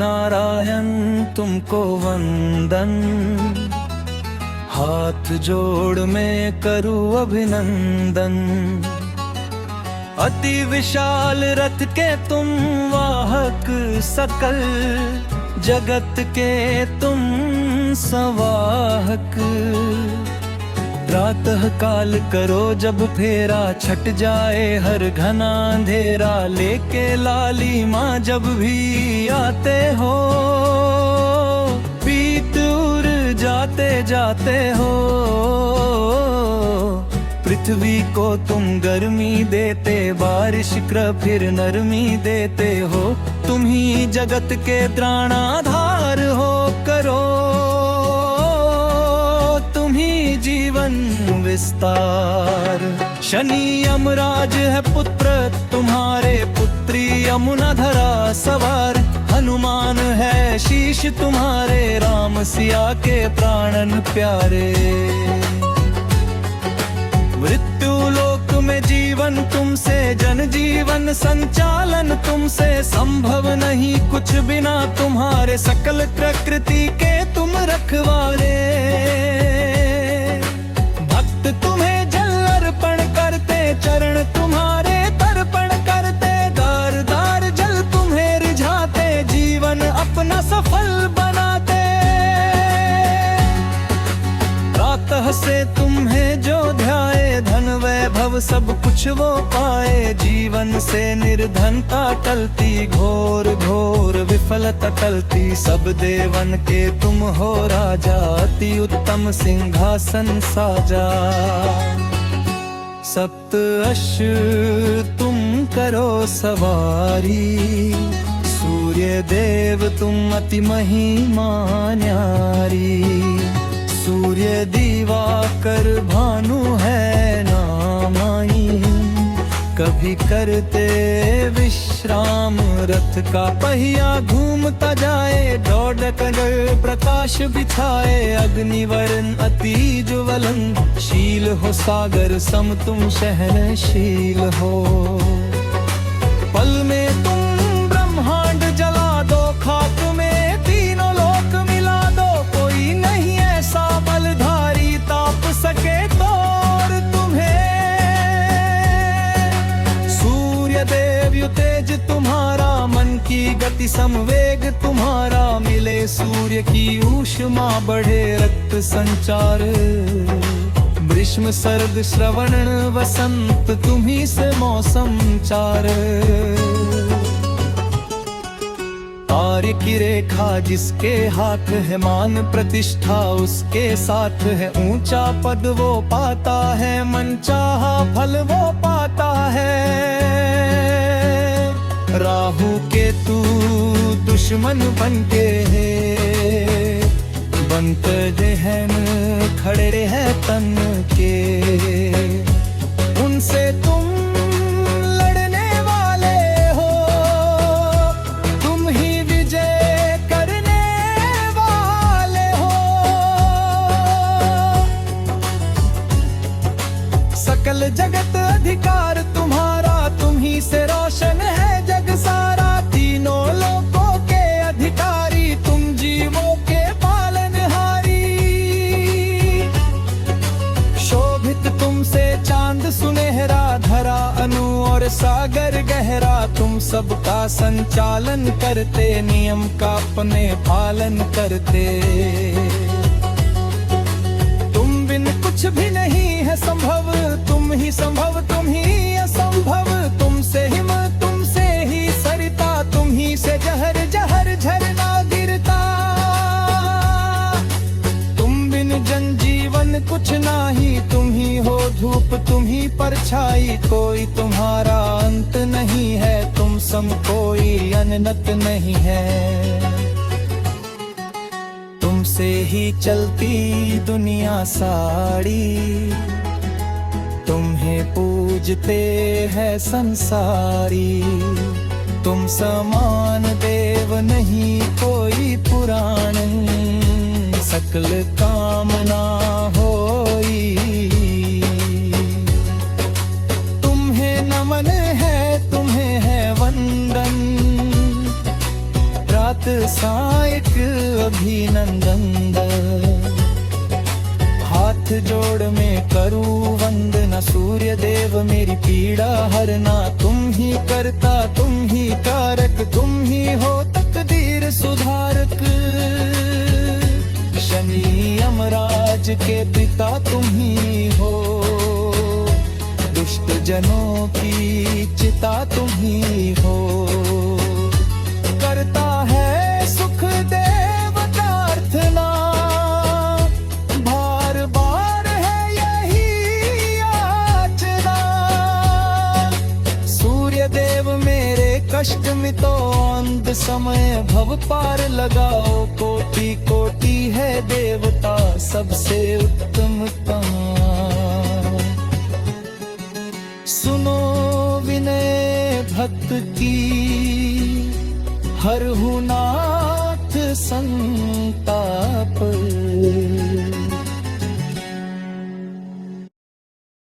नारायण तुमको वंदन, हाथ जोड़ मैं करूं अभिनंदन। अति विशाल रथ के तुम वाहक, सकल जगत के तुम संवाहक। प्रातः काल करो जब फेरा, छट जाए हर घना अंधेरा। लेके लाली माँ जब भी आते हो, बीत उर जाते जाते हो। पृथ्वी को तुम गर्मी देते, बारिश कर फिर नरमी देते हो। तुम ही जगत के त्राणाधार हो, करो तुम ही जीवन विस्तार। शनि यमराज है पुत्र तुम्हारे, पुत्री यमुना धरा सवार। हनुमान है शीश तुम्हारे, राम सिया के प्राणन प्यारे। मृत्यु लोक में जीवन तुमसे, जन जीवन संचालन तुमसे। संभव नहीं कुछ बिना तुम्हारे, सकल प्रकृति के तुम रखवारे। भक्त तुम्हें जल अर्पण करते, चरण तुम्हारे तर्पण करते। दार दार जल तुम्हें रिझाते, जीवन अपना सफल बनाते। प्रातः से तुम्हें जो ध्याए, धन वैभव सब कुछ वो पाए। जीवन से निर्धनता टलती, घोर घोर विफलता टलती। सब देवन के तुम हो राजा, अति उत्तम सिंहासन साजा। सप्त अश्व तुम करो सवारी, सूर्य देव तुम अति महिमा न्यारी। सूर्य दिवाकर भानु है नामाही, कभी करते विश्राम। रथ का पहिया घूमता जाए, दौड़ कर प्रकाश बिछाए। अग्निवरण अति ज्वलन, शील हो सागर सम तुम सहनशील हो। पल में तुम ब्रह्मांड जला दो, खाक में तीनों लोक मिला दो। कोई नहीं ऐसा बलधारी, ताप सके तोड़ तुम्हें। सूर्य देव यु तेज तुम्हारा, मन की गति समवेग तुम्हारा। मिले सूर्य की ऊष्मा, बढ़े रक्त संचार। ग्रीष्म शरद श्रवण वसंत, तुम्ही से मौसम चार। कार्य की रेखा जिसके हाथ है, मान प्रतिष्ठा उसके साथ है। ऊंचा पद वो पाता है, मनचाहा फल वो पाता है। राहु केतु दुश्मन बनके है, बनत जहन खड़े है तन के। उनसे तुम लड़ने वाले हो, तुम ही विजय करने वाले हो। सकल जगत अधिकार तुम्हारा, तुम ही से रोशन है जग सारा। तीनों लोकों के अधिकारी, तुम जीवों के पालनहारी। शोभित तुमसे चांद सुनहरा, धरा अनु और सागर गहरा। तुम सबका संचालन करते, नियम का अपने पालन करते। तुम बिन कुछ भी नहीं है संभव, तुम ही संभव तुम ही असंभव। तुमसे हिम तुमसे ही सरिता, तुम ही से जहर जहर झरना गिरता। तुम बिन जन जीवन कुछ नाही, तुम ही हो धूप तुम ही परछाई। कोई तुम्हारा अंत नहीं है, तुम सम कोई अननत नहीं है। तुमसे ही चलती दुनिया सारी, तुम्हें पूजते हैं संसारी। तुम समान देव नहीं कोई पुराण, सकल कामना होई। तुम्हें नमन है, तुम्हें है वंदन। रात अभिनंदन। हाथ जोड़ में करूं वंदना, सूर्य देव मेरी पीड़ा हरना। तुम ही करता, तुम ही कारक, तुम ही हो तकदीर सुधारक। शनि यमराज के पिता तुम ही हो, दुष्ट जनों की चिता तुम ही हो। करता है सुख देव प्रार्थना, बार बार है यही याचना। सूर्य देव मेरे कष्ट मिटो, अंत समय भव पार लगाओ। कोटि कोटि है देवता, सबसे उत्तम सुनो विनय भक्त की, हरहु नाथ संताप।